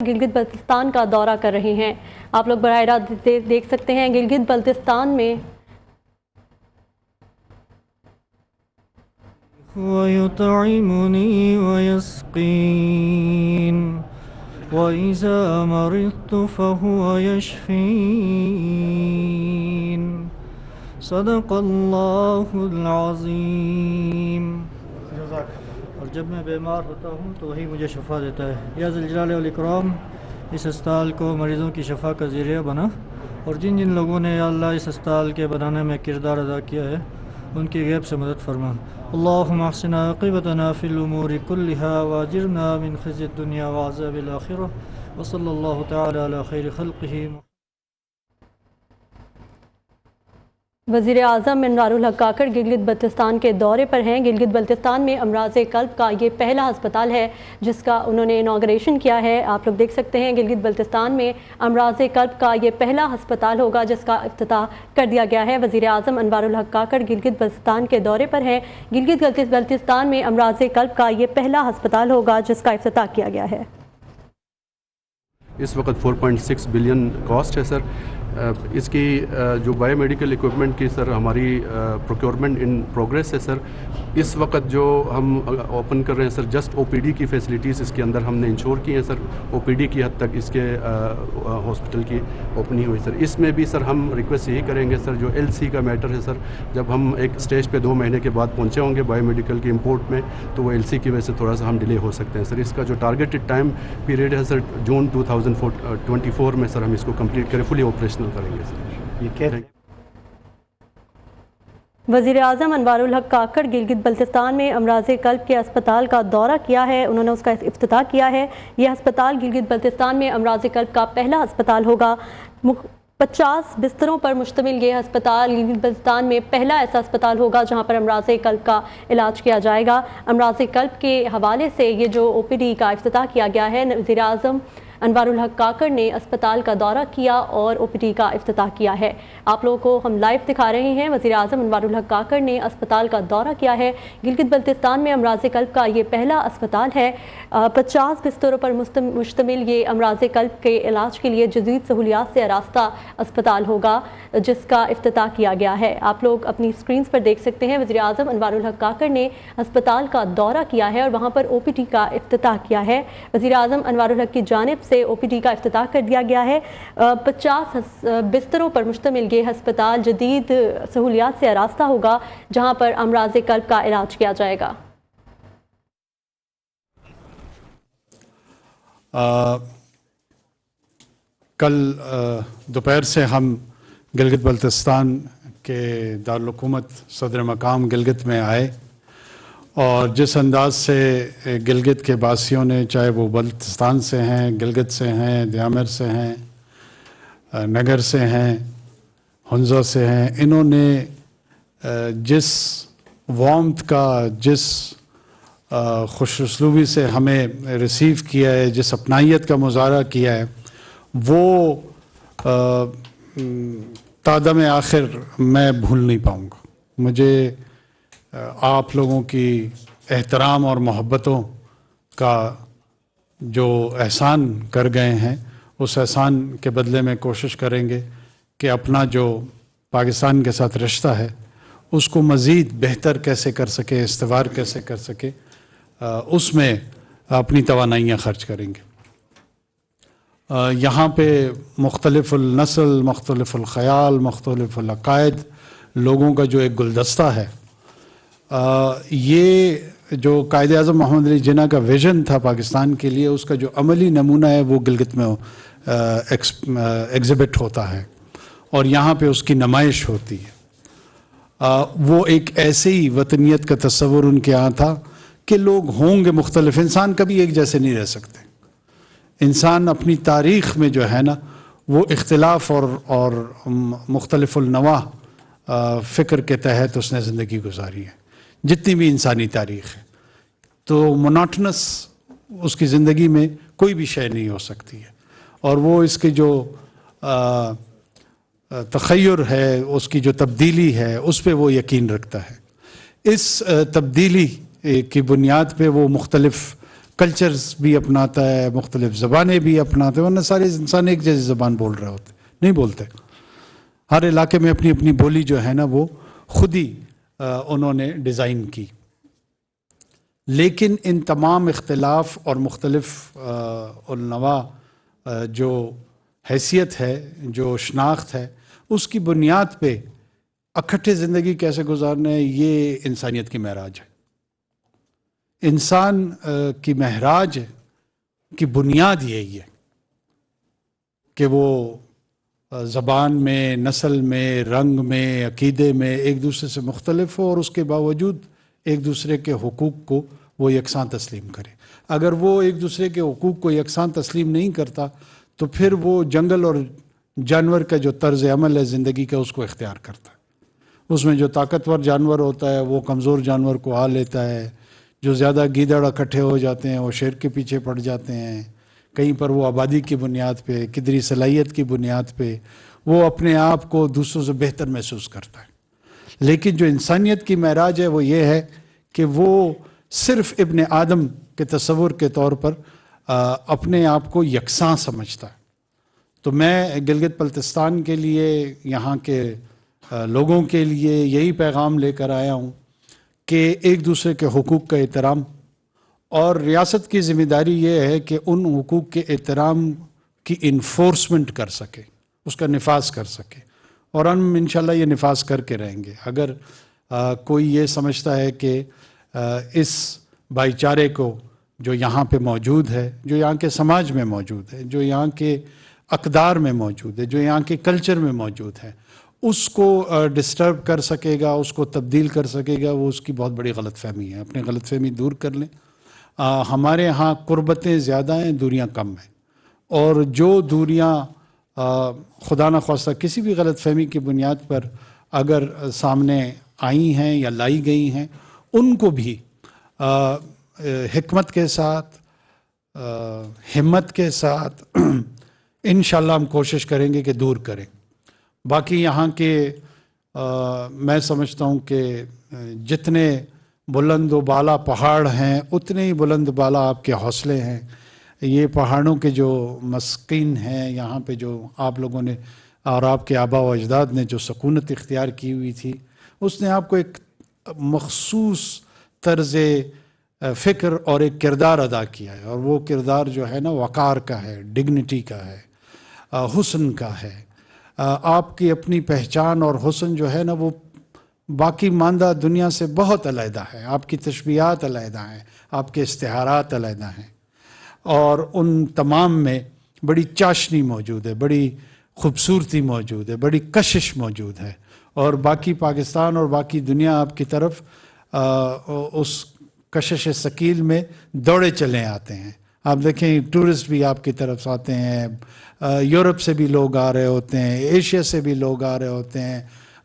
گلگت بلتستان کا دورہ کر رہے ہیں۔ آپ لوگ براہ راست دیکھ سکتے ہیں گلگت بلتستان میں وَيُطْعِمُنِي وَيَسْقِينِ وَإِذَا مَرِضْتُ فَهُوَ يَشْفِينِ صدق اللہ العظیم۔ اور جب میں بیمار ہوتا ہوں تو وہی مجھے شفا دیتا ہے۔ یا ذی الجلال والاکرام، اس اسپتال کو مریضوں کی شفا کا ذریعہ بنا، اور جن جن لوگوں نے یا اللہ اس اسپتال کے بنانے میں کردار ادا کیا ہے ان کی غیب سے مدد فرما۔ اللہم احسن عاقبتنا فی الامور کلہا واجرنا من خزی الدنیا وعذاب الآخرہ، وصلی اللہ تعالی علی خیر خلقہ۔ وزیر اعظم انوار الحق کاکڑ گلگت بلتستان کے دورے پر ہیں۔ گلگت بلتستان میں امراض قلب کا یہ پہلا ہسپتال ہے جس کا انہوں نے انوگریشن کیا ہے۔ آپ لوگ دیکھ سکتے ہیں گلگت بلتستان میں امراض قلب کا یہ پہلا ہسپتال ہوگا جس کا افتتاح کر دیا گیا ہے۔ وزیر اعظم انوار الحق کاکڑ گلگت بلتستان کے دورے پر ہیں۔ گلگت بلتستان میں امراض قلب کا یہ پہلا ہسپتال ہوگا جس کا افتتاح کیا گیا ہے۔ اس وقت 4.6 بلین کاسٹ ہے سر۔ اس کی جو بایو میڈیکل اکوپمنٹ کی سر ہماری پروکیورمنٹ ان پروگریس ہے سر۔ اس وقت جو ہم اوپن کر رہے ہیں سر جسٹ او پی ڈی کی فیسلٹیز اس کے اندر ہم نے انشور کی ہیں سر۔ او پی ڈی کی حد تک اس کے ہاسپٹل کی اوپننگ ہوئی سر۔ اس میں بھی سر ہم ریکویسٹ یہی کریں گے سر جو ایل سی کا میٹر ہے سر، جب ہم ایک سٹیج پہ 2 مہینے کے بعد پہنچے ہوں گے بایو میڈیکل کی امپورٹ میں تو وہ ایل سی کی وجہ سے تھوڑا سا ہم ڈیلے ہو سکتے ہیں سر۔ اس کا جو ٹارگیٹڈ ٹائم پیریڈ ہے سر جون 2024 میں سر ہم اس کو کمپلیٹ کریں، فلی آپریشنل کریں گے سر۔ وزیر اعظم انوار الحق کاکڑ گلگت بلتستان میں امراض قلب کے اسپتال کا دورہ کیا ہے، انہوں نے اس کا افتتاح کیا ہے۔ یہ ہسپتال گلگت بلتستان میں امراض قلب کا پہلا ہسپتال ہوگا۔ 50 بستروں پر مشتمل یہ ہسپتال گلگت بلتستان میں پہلا ایسا ہسپتال ہوگا جہاں پر امراض قلب کا علاج کیا جائے گا۔ امراض قلب کے حوالے سے یہ جو او پی ڈی کا افتتاح کیا گیا ہے، وزیر اعظم انوار الحق کاکڑ نے اسپتال کا دورہ کیا اور او پی ڈی کا افتتاح کیا ہے۔ آپ لوگوں کو ہم لائیو دکھا رہے ہیں، وزیر اعظم انوار الحق کاکڑ نے اسپتال کا دورہ کیا ہے۔ گلگت بلتستان میں امراض قلب کا یہ پہلا اسپتال ہے۔ 50 بستروں پر مشتمل یہ امراض قلب کے علاج کے لیے جدید سہولیات سے آراستہ اسپتال ہوگا جس کا افتتاح کیا گیا ہے۔ آپ لوگ اپنی سکرینز پر دیکھ سکتے ہیں وزیر اعظم انوار الحق کاکڑ نے اسپتال کا دورہ کیا ہے اور وہاں پر او پی ڈی کا افتتاح کیا ہے۔ وزیر اعظم انوار الحق کی جانب سے او پی ڈی کا افتتاح کر دیا گیا ہے۔ 50 بستروں پر مشتمل یہ ہسپتال جدید سہولیات سے آراستہ ہوگا جہاں پر امراض قلب کا علاج کیا جائے گا۔ کل دوپہر سے ہم گلگت بلتستان کے دارالحکومت صدر مقام گلگت میں آئے، اور جس انداز سے گلگت کے باسیوں نے، چاہے وہ بلتستان سے ہیں، گلگت سے ہیں، دیامر سے ہیں، نگر سے ہیں، ہنزا سے ہیں، انہوں نے جس وارمتھ کا، جس خوش اسلوبی سے ہمیں ریسیو کیا ہے، جس اپنائیت کا مظاہرہ کیا ہے، وہ تادم آخر میں بھول نہیں پاؤں گا۔ مجھے آپ لوگوں کی احترام اور محبتوں کا جو احسان کر گئے ہیں، اس احسان کے بدلے میں کوشش کریں گے کہ اپنا جو پاکستان کے ساتھ رشتہ ہے اس کو مزید بہتر کیسے کر سکے، استوار کیسے کر سکے، اس میں اپنی توانائیاں خرچ کریں گے۔ یہاں پہ مختلف النسل، مختلف الخیال، مختلف العقائد لوگوں کا جو ایک گلدستہ ہے، یہ جو قائد اعظم محمد علی جناح کا ویژن تھا پاکستان کے لیے، اس کا جو عملی نمونہ ہے وہ گلگت میں ایگزیبٹ ہوتا ہے اور یہاں پہ اس کی نمائش ہوتی ہے۔ وہ ایک ایسی وطنیت کا تصور ان کے یہاں تھا کہ لوگ ہوں گے مختلف، انسان کبھی ایک جیسے نہیں رہ سکتے۔ انسان اپنی تاریخ میں جو ہے نا وہ اختلاف اور مختلف النوع فکر کے تحت اس نے زندگی گزاری ہے، جتنی بھی انسانی تاریخ ہے۔ تو مونوٹنس اس کی زندگی میں کوئی بھی شے نہیں ہو سکتی ہے، اور وہ اس کے جو تخیر ہے، اس کی جو تبدیلی ہے، اس پہ وہ یقین رکھتا ہے۔ اس تبدیلی کی بنیاد پہ وہ مختلف کلچرز بھی اپناتا ہے، مختلف زبانیں بھی اپناتے ہیں، ورنہ سارے انسان ایک جیسی زبان بول رہے ہوتے نہیں بولتے. ہر علاقے میں اپنی اپنی بولی جو ہے نا وہ خود ہی انہوں نے ڈیزائن کی. لیکن ان تمام اختلاف اور مختلف النوع جو حیثیت ہے، جو شناخت ہے، اس کی بنیاد پہ اکٹھے زندگی کیسے گزارنا ہے، یہ انسانیت کی معراج ہے. انسان کی معراج کی بنیاد یہی ہے کہ وہ زبان میں، نسل میں، رنگ میں، عقیدے میں ایک دوسرے سے مختلف ہو، اور اس کے باوجود ایک دوسرے کے حقوق کو وہ یکساں تسلیم کرے. اگر وہ ایک دوسرے کے حقوق کو یکساں تسلیم نہیں کرتا تو پھر وہ جنگل اور جانور کا جو طرز عمل ہے زندگی کا اس کو اختیار کرتا ہے. اس میں جو طاقتور جانور ہوتا ہے وہ کمزور جانور کو آ لیتا ہے، جو زیادہ گیدڑ اکٹھے ہو جاتے ہیں وہ شیر کے پیچھے پڑ جاتے ہیں. کہیں پر وہ آبادی کی بنیاد پہ، قدری صلاحیت کی بنیاد پہ وہ اپنے آپ کو دوسروں سے بہتر محسوس کرتا ہے. لیکن جو انسانیت کی معراج ہے وہ یہ ہے کہ وہ صرف ابن آدم کے تصور کے طور پر اپنے آپ کو یکساں سمجھتا ہے. تو میں گلگت بلتستان کے لیے، یہاں کے لوگوں کے لیے یہی پیغام لے کر آیا ہوں کہ ایک دوسرے کے حقوق کا احترام، اور ریاست کی ذمہ داری یہ ہے کہ ان حقوق کے احترام کی انفورسمنٹ کر سکے، اس کا نفاذ کر سکے، اور ہم انشاءاللہ یہ نفاذ کر کے رہیں گے. اگر کوئی یہ سمجھتا ہے کہ اس بھائی چارے کو جو یہاں پہ موجود ہے، جو یہاں کے سماج میں موجود ہے، جو یہاں کے اقدار میں موجود ہے، جو یہاں کے کلچر میں موجود ہے، اس کو ڈسٹرب کر سکے گا، اس کو تبدیل کر سکے گا، وہ اس کی بہت بڑی غلط فہمی ہے. اپنی غلط فہمی دور کر لیں. ہمارے ہاں قربتیں زیادہ ہیں، دوریاں کم ہیں، اور جو دوریاں خدا نخواستہ کسی بھی غلط فہمی کی بنیاد پر اگر سامنے آئی ہیں یا لائی گئی ہیں، ان کو بھی حکمت کے ساتھ، ہمت کے ساتھ انشاءاللہ ہم کوشش کریں گے کہ دور کریں. باقی یہاں کے میں سمجھتا ہوں کہ جتنے بلند و بالا پہاڑ ہیں اتنے ہی بلند بالا آپ کے حوصلے ہیں. یہ پہاڑوں کے جو مسکین ہیں، یہاں پہ جو آپ لوگوں نے اور آپ کے آبا و اجداد نے جو سکونت اختیار کی ہوئی تھی، اس نے آپ کو ایک مخصوص طرز فکر اور ایک کردار ادا کیا ہے، اور وہ کردار جو ہے نا وقار کا ہے، ڈگنیٹی کا ہے، حسن کا ہے. آپ کی اپنی پہچان اور حسن جو ہے نا وہ باقی ماندہ دنیا سے بہت علیحدہ ہے. آپ کی تشبیہات علیحدہ ہیں، آپ کے استعارات علیحدہ ہیں، اور ان تمام میں بڑی چاشنی موجود ہے، بڑی خوبصورتی موجود ہے، بڑی کشش موجود ہے. اور باقی پاکستان اور باقی دنیا آپ کی طرف اس کشش ثقیل میں دوڑے چلے آتے ہیں. آپ دیکھیں ٹورسٹ بھی آپ کی طرف آتے ہیں، یورپ سے بھی لوگ آ رہے ہوتے ہیں، ایشیا سے بھی لوگ آ رہے ہوتے ہیں،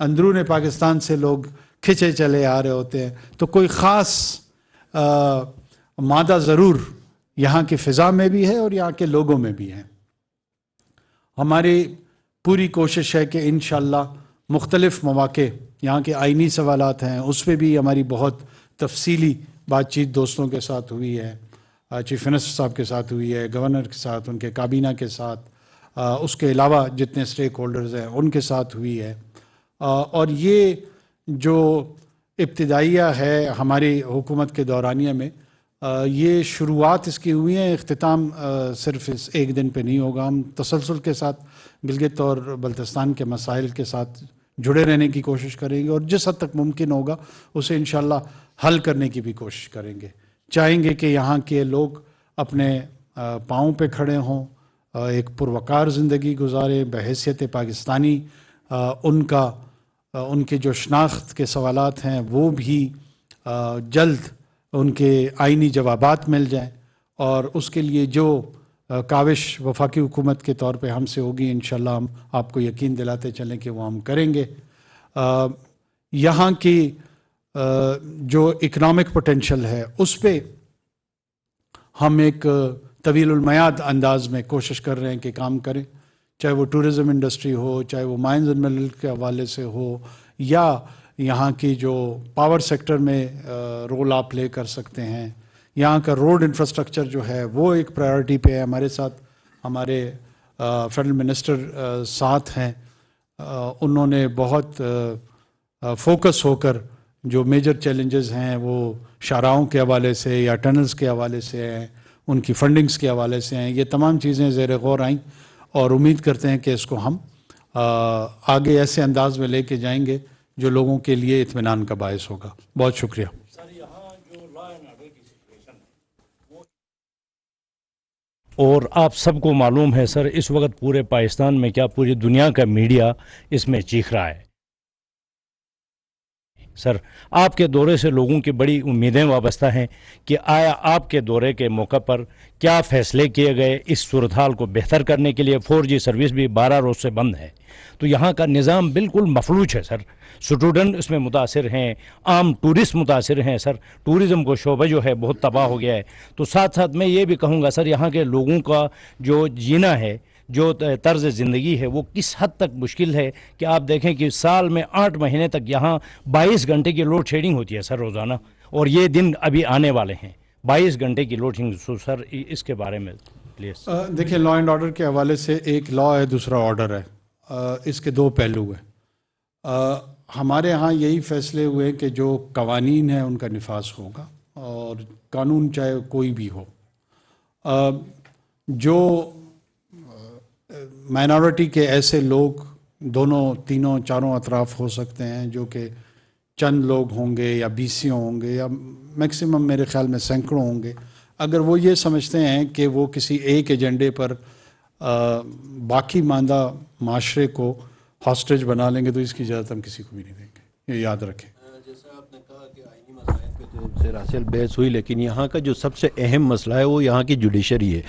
اندرون پاکستان سے لوگ کھچے چلے آ رہے ہوتے ہیں. تو کوئی خاص مادہ ضرور یہاں کی فضا میں بھی ہے اور یہاں کے لوگوں میں بھی ہے. ہماری پوری کوشش ہے کہ انشاءاللہ مختلف مواقع، یہاں کے آئینی سوالات ہیں اس پہ بھی ہماری بہت تفصیلی بات چیت دوستوں کے ساتھ ہوئی ہے، چیف منسٹر صاحب کے ساتھ ہوئی ہے، گورنر کے ساتھ، ان کے کابینہ کے ساتھ، اس کے علاوہ جتنے سٹیک ہولڈرز ہیں ان کے ساتھ ہوئی ہے. اور یہ جو ابتدائیہ ہے ہماری حکومت کے دورانیہ میں، یہ شروعات اس کی ہوئی ہیں، اختتام صرف اس ایک دن پہ نہیں ہوگا. ہم تسلسل کے ساتھ گلگت اور بلتستان کے مسائل کے ساتھ جڑے رہنے کی کوشش کریں گے، اور جس حد تک ممکن ہوگا اسے انشاءاللہ حل کرنے کی بھی کوشش کریں گے. چاہیں گے کہ یہاں کے لوگ اپنے پاؤں پہ کھڑے ہوں، ایک پروقار زندگی گزارے بحیثیت پاکستانی. ان کے جو شناخت کے سوالات ہیں وہ بھی جلد ان کے آئینی جوابات مل جائیں، اور اس کے لیے جو کاوش وفاقی حکومت کے طور پہ ہم سے ہوگی انشاءاللہ ہم آپ کو یقین دلاتے چلیں کہ وہ ہم کریں گے. یہاں کی جو اکنامک پوٹینشل ہے اس پہ ہم ایک طویل المیعاد انداز میں کوشش کر رہے ہیں کہ کام کریں، چاہے وہ ٹورزم انڈسٹری ہو، چاہے وہ مائنز اینڈ منرل کے حوالے سے ہو، یا یہاں کی جو پاور سیکٹر میں رول آپ پلے کر سکتے ہیں، یہاں کا روڈ انفراسٹرکچر جو ہے وہ ایک پرائیورٹی پہ ہے. ہمارے ساتھ ہمارے فیڈرل منسٹر ساتھ ہیں, انہوں نے بہت فوکس ہو کر جو میجر چیلنجز ہیں وہ شاہراہوں کے حوالے سے یا ٹنلز کے حوالے سے ہیں, ان کی فنڈنگز کے حوالے سے ہیں, یہ تمام چیزیں زیر غور آئیں اور امید کرتے ہیں کہ اس کو ہم آگے ایسے انداز میں لے کے جائیں گے جو لوگوں کے لیے اطمینان کا باعث ہوگا. بہت شکریہ. اور آپ سب کو معلوم ہے سر, اس وقت پورے پاکستان میں کیا پوری دنیا کا میڈیا اس میں چیخ رہا ہے. سر آپ کے دورے سے لوگوں کی بڑی امیدیں وابستہ ہیں کہ آیا آپ کے دورے کے موقع پر کیا فیصلے کیے گئے اس صورتحال کو بہتر کرنے کے لیے. 4G سروس بھی 12 روز سے بند ہے, تو یہاں کا نظام بالکل مفلوج ہے سر. اسٹوڈنٹ اس میں متاثر ہیں, عام ٹورسٹ متاثر ہیں سر. ٹورزم کو شعبہ جو ہے بہت تباہ ہو گیا ہے. تو ساتھ ساتھ میں یہ بھی کہوں گا سر, یہاں کے لوگوں کا جو جینا ہے, جو طرز زندگی ہے, وہ کس حد تک مشکل ہے کہ آپ دیکھیں کہ سال میں 8 مہینے تک یہاں 22 گھنٹے کی لوڈ شیڈنگ ہوتی ہے سر روزانہ, اور یہ دن ابھی آنے والے ہیں 22 گھنٹے کی لوڈ شیڈنگ. سو سر اس کے بارے میں پلیز. دیکھیں, لا اینڈ آرڈر کے حوالے سے ایک لا ہے, دوسرا آرڈر ہے. اس کے دو پہلو ہیں. ہمارے ہاں یہی فیصلے ہوئے کہ جو قوانین ہیں ان کا نفاذ ہوگا, اور قانون چاہے کوئی بھی ہو. جو مائنورٹی کے ایسے لوگ دونوں تینوں چاروں اطراف ہو سکتے ہیں, جو کہ چند لوگ ہوں گے یا 20 ہوں گے یا میکسیمم میرے خیال میں سینکڑوں ہوں گے, اگر وہ یہ سمجھتے ہیں کہ وہ کسی ایک ایجنڈے پر باقی ماندہ معاشرے کو ہاسٹیج بنا لیں گے, تو اس کی اجازت ہم کسی کو بھی نہیں دیں گے. یہ یاد رکھیں. جیسا آپ نے کہا کہ آئینی مسائل پہ تو سیر حاصل بحث ہوئی, لیکن یہاں کا جو سب سے اہم مسئلہ ہے وہ یہاں کی جوڈیشری ہے.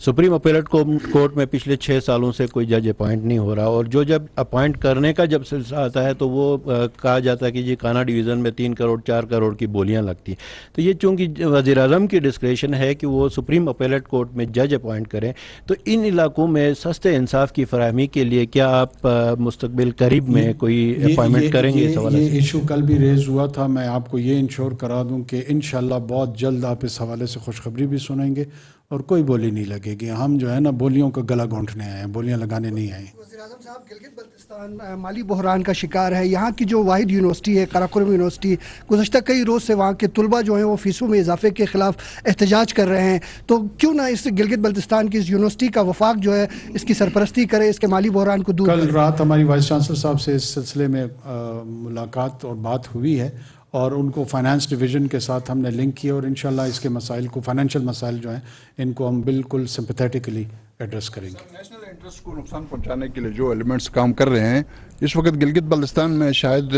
سپریم اپیلیٹ کورٹ میں پچھلے 6 سالوں سے کوئی جج اپوائنٹ نہیں ہو رہا, اور جو جب اپوائنٹ کرنے کا جب سلسلہ آتا ہے تو وہ کہا جاتا ہے کہ جی کانا ڈویژن میں 3 کروڑ 4 کروڑ کی بولیاں لگتی ہیں. تو یہ چونکہ وزیر اعظم کی ڈسکریشن ہے کہ وہ سپریم اپیلیٹ کورٹ میں جج اپوائنٹ کریں, تو ان علاقوں میں سستے انصاف کی فراہمی کے لیے کیا آپ مستقبل قریب میں کوئی اپوائنٹمنٹ کریں گے؟ یہ ایشو کل بھی ریز ہوا تھا. میں آپ کو یہ انشور کرا دوں کہ انشاءاللہ بہت جلد آپ اس حوالے سے خوشخبری بھی سنیں گے, اور کوئی بولی نہیں لگے گی. ہم جو ہے نا بولیوں کا گلا گھونٹنے آئے ہیں, بولیاں لگانے نہیں آئے. وزیر اعظم صاحب, گلگت بلتستان مالی بحران کا شکار ہے. یہاں کی جو واحد یونیورسٹی ہے قراقرم یونیورسٹی, گزشتہ کئی روز سے وہاں کے طلباء جو ہیں وہ فیسوں میں اضافے کے خلاف احتجاج کر رہے ہیں. تو کیوں نہ اس گلگت بلتستان کی اس یونیورسٹی کا وفاق جو ہے اس کی سرپرستی کرے, اس کے مالی بحران کو دور کرے. کل رات ہماری وائس چانسلر صاحب سے اس سلسلے میں ملاقات اور بات ہوئی ہے, اور ان کو فائنانس ڈویژن کے ساتھ ہم نے لنک کیا, اور انشاءاللہ اس کے مسائل کو, فائنینشیل مسائل جو ہیں ان کو ہم بالکل سمپیتھیٹکلی ایڈریس کریں گے. نیشنل انٹرسٹ کو نقصان پہنچانے کے لیے جو ایلیمنٹس کام کر رہے ہیں اس وقت گلگت بلتستان میں, شاید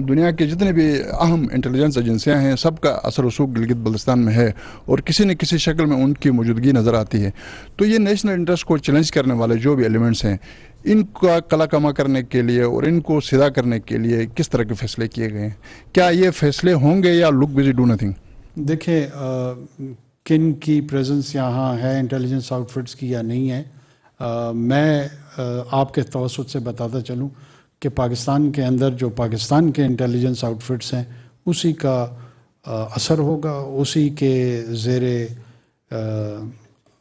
دنیا کے جتنے بھی اہم انٹیلیجنس ایجنسیاں ہیں سب کا اثر رسوخ گلگت بلتستان میں ہے, اور کسی نہ کسی شکل میں ان کی موجودگی نظر آتی ہے. تو یہ نیشنل انٹرسٹ کو چیلنج کرنے والے جو بھی ایلیمنٹس ہیں, ان کا کلا کما کرنے کے لیے اور ان کو سیدھا کرنے کے لیے کس طرح کے فیصلے کیے گئے ہیں؟ کیا یہ فیصلے ہوں گے یا لک بزی ڈو نتھنگ؟ دیکھیں, کن کی پریزنس یہاں ہے انٹیلیجنس آؤٹ فٹس کی یا نہیں ہے, میں آپ کے توسط سے بتاتا چلوں کہ پاکستان کے اندر جو پاکستان کے انٹیلیجنس آؤٹ فٹس ہیں اسی کا اثر ہوگا, اسی کے زیر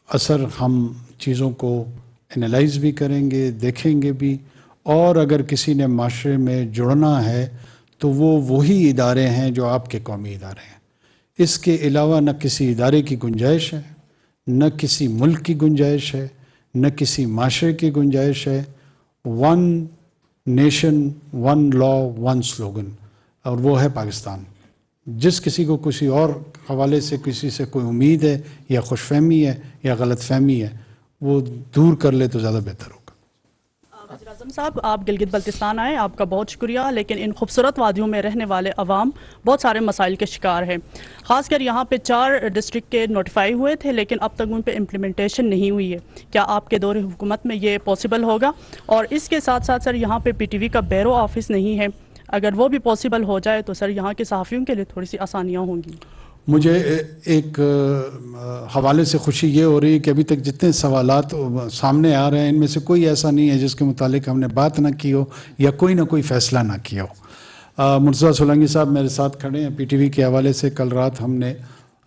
اثر ہم چیزوں کو انالائز بھی کریں گے, دیکھیں گے بھی, اور اگر کسی نے معاشرے میں جڑنا ہے تو وہ وہی ادارے ہیں جو آپ کے قومی ادارے ہیں. اس کے علاوہ نہ کسی ادارے کی گنجائش ہے, نہ کسی ملک کی گنجائش ہے, نہ کسی معاشرے کی گنجائش ہے. 1 نیشن 1 لا 1 سلوگن, اور وہ ہے پاکستان. جس کسی کو کسی اور حوالے سے کسی سے کوئی امید ہے یا خوش فہمی ہے یا غلط فہمی ہے, وہ دور کر لے تو زیادہ بہتر ہوگا. وزیر اعظم صاحب, آپ گلگت بلتستان آئے, آپ کا بہت شکریہ, لیکن ان خوبصورت وادیوں میں رہنے والے عوام بہت سارے مسائل کے شکار ہیں. خاص کر یہاں پہ 4 ڈسٹرکٹ کے نوٹیفائی ہوئے تھے, لیکن اب تک ان پہ امپلیمنٹیشن نہیں ہوئی ہے. کیا آپ کے دور حکومت میں یہ پاسبل ہوگا؟ اور اس کے ساتھ ساتھ سر, یہاں پہ PTV کا بیرو آفس نہیں ہے, اگر وہ بھی پاسبل ہو جائے تو سر یہاں کے صحافیوں کے لیے تھوڑی سی آسانیاں ہوں گی. مجھے ایک حوالے سے خوشی یہ ہو رہی ہے کہ ابھی تک جتنے سوالات سامنے آ رہے ہیں ان میں سے کوئی ایسا نہیں ہے جس کے متعلق ہم نے بات نہ کی ہو یا کوئی نہ کوئی فیصلہ نہ کیا ہو. مرتضیٰ سولنگی صاحب میرے ساتھ کھڑے ہیں PTV کے حوالے سے. کل رات ہم نے